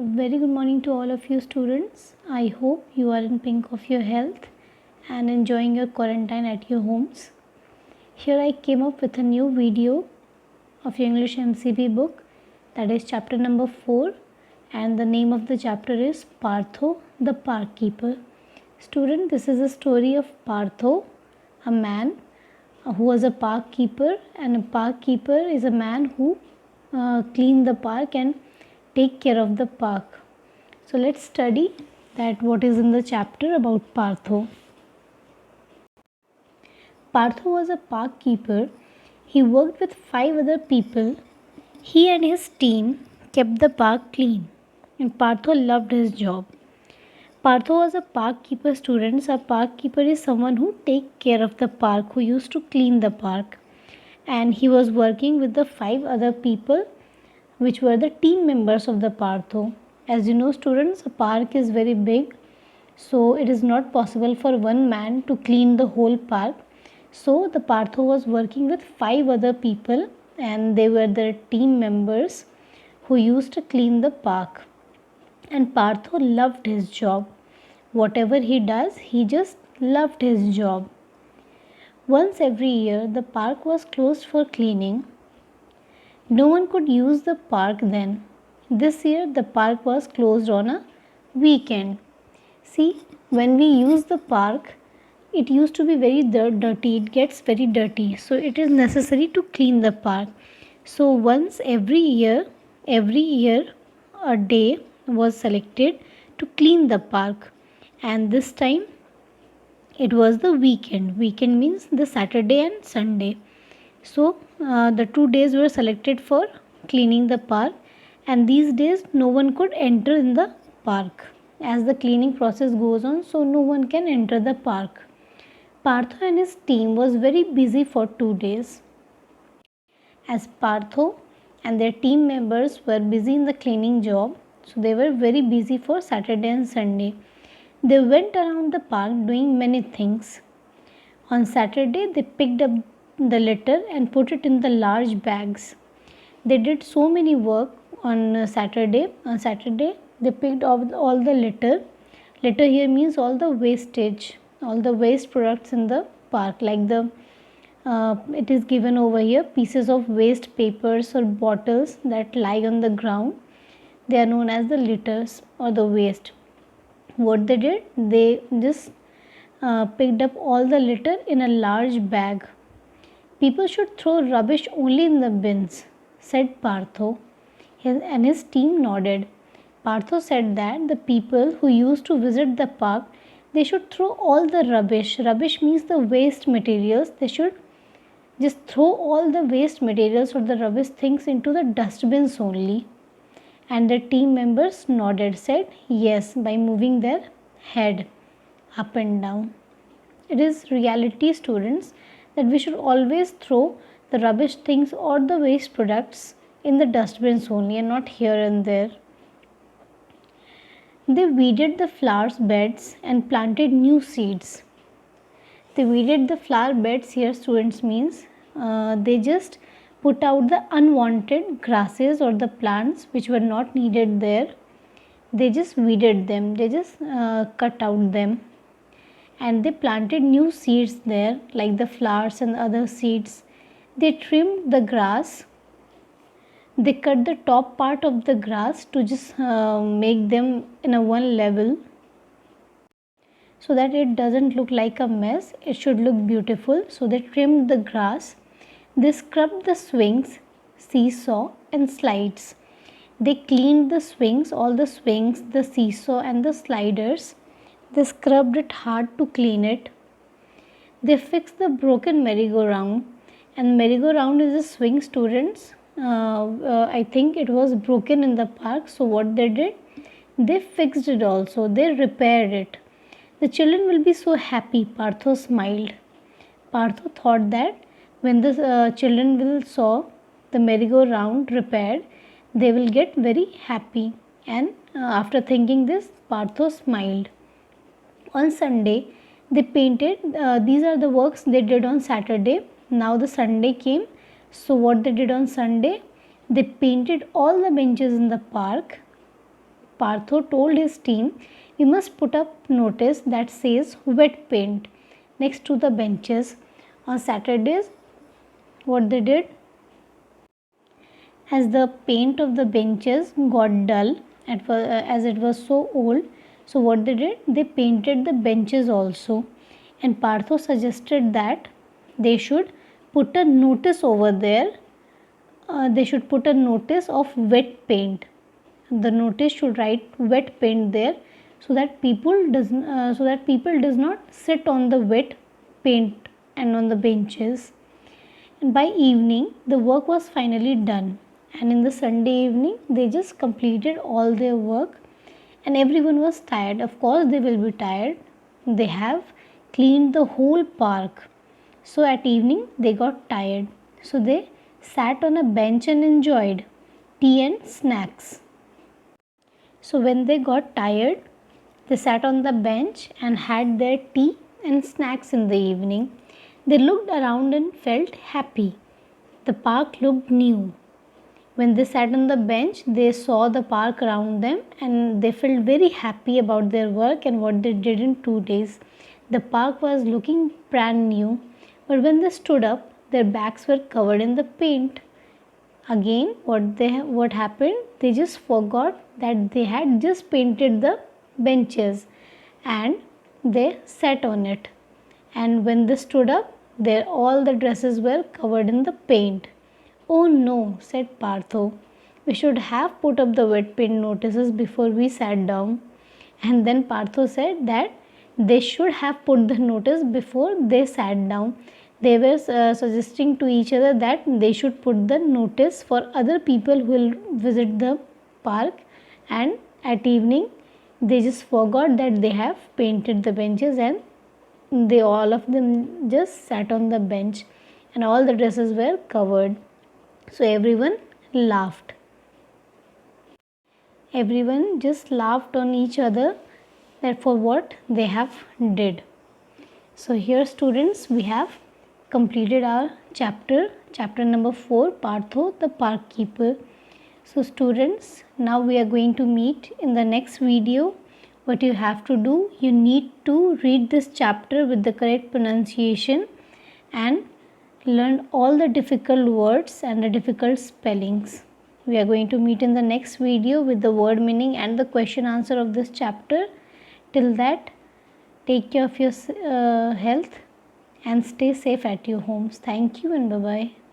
Very good morning to all of you students. I hope you are in pink of your health and enjoying your quarantine at your homes. Here I came up with a new video of your English MCB book, that is chapter number 4, and the name of the chapter is Partho the Park Keeper. Student, this is a story of Partho, a man who was a park keeper, and a park keeper is a man who clean the park and take care of the park. So let's study that what is in the chapter about Partho. Partho was a park keeper. He worked with 5 other people. He and his team kept the park clean, and Partho loved his job. Partho was a park keeper, students. A park keeper is someone who takes care of the park, who used to clean the park. And he was working with the 5 other people, which were the team members of the Partho. As you know, students, a park is very big, so it is not possible for one man to clean the whole park. So the Partho was working with 5 other people, and they were the team members who used to clean the park. And Partho loved his job. Whatever he does, he just loved his job. Once every year, the park was closed for cleaning. No one could use the park then. This year, the park was closed on a weekend. See, when we use the park, it used to be very dirty. It gets very dirty. So it is necessary to clean the park. So once every year, a day was selected to clean the park. And this time, it was the weekend. Weekend means the Saturday and Sunday. So the 2 days were selected for cleaning the park, and these days no one could enter in the park. As the cleaning process goes on, so no one can enter the park. Partho and his team was very busy for 2 days. As Partho and their team members were busy in the cleaning job, so they were very busy for Saturday and Sunday. They went around the park doing many things. On Saturday, they picked up the litter and put it in the large bags. They did so many work on Saturday. On Saturday, they picked up all the litter. Litter here means all the wastage, all the waste products in the park, like it is given over here, pieces of waste papers or bottles that lie on the ground. They are known as the litters or the waste. What they did, they just picked up all the litter in a large bag. People should throw rubbish only in the bins, said Partho, and his team nodded. Partho said that the people who used to visit the park, they should throw all the rubbish. Rubbish means the waste materials. They should just throw all the waste materials or the rubbish things into the dustbins only. And the team members nodded, said yes, by moving their head up and down. It is reality, students, that we should always throw the rubbish things or the waste products in the dustbins only and not here and there. They weeded the flowers beds and planted new seeds. They weeded the flower beds here, students, means they just put out the unwanted grasses or the plants which were not needed there. They just weeded them. They just cut out them. And they planted new seeds there, like the flowers and other seeds. They trimmed the grass. They cut the top part of the grass to just make them in a one level, so that it doesn't look like a mess. It should look beautiful. So they trimmed the grass. They scrubbed the swings, seesaw and slides. They cleaned the swings, all the swings, the seesaw and the sliders. They scrubbed it hard to clean it. They fixed the broken merry-go-round, and merry-go-round is a swing, students. I think it was broken in the park, so what they did, they fixed it also. They repaired it. The children will be so happy, Partho smiled. Partho thought that when the children will saw the merry-go-round repaired, they will get very happy. And after thinking this, Partho smiled. On Sunday, they painted. These are the works they did on Saturday. Now the Sunday came. So what they did on Sunday, they painted all the benches in the park. Partho told his team, we must put up notice that says wet paint next to the benches. On Saturdays, what they did, as the paint of the benches got dull as it was so old, so what they did, they painted the benches also. And Partho suggested that they should put a notice over there. They should put a notice of wet paint. The notice should write wet paint there, so that people does not sit on the wet paint and on the benches. And by evening, the work was finally done. And in the Sunday evening, they just completed all their work, and everyone was tired. Of course, they will be tired. They have cleaned the whole park. So at evening, they got tired. So they sat on a bench and enjoyed tea and snacks. So when they got tired, they sat on the bench and had their tea and snacks in the evening. They looked around and felt happy. The park looked new. When they sat on the bench, they saw the park around them and they felt very happy about their work and what they did in 2 days. The park was looking brand new, but when they stood up, their backs were covered in the paint. Again, what happened? They just forgot that they had just painted the benches and they sat on it. And when they stood up, all the dresses were covered in the paint. Oh no, said Partho. We should have put up the wet paint notices before we sat down. And then Partho said that they should have put the notice before they sat down. They were suggesting to each other that they should put the notice for other people who will visit the park, and at evening they just forgot that they have painted the benches and they all of them just sat on the bench and all the dresses were covered. So everyone laughed. Everyone just laughed on each other that for what they have did. So here students, we have completed our chapter number 4, Partho the park keeper. So students, now we are going to meet in the next video. What you have to do, you need to read this chapter with the correct pronunciation and learn all the difficult words and the difficult spellings. We are going to meet in the next video with the word meaning and the question answer of this chapter. Till that, take care of your health and stay safe at your homes. Thank you and bye-bye.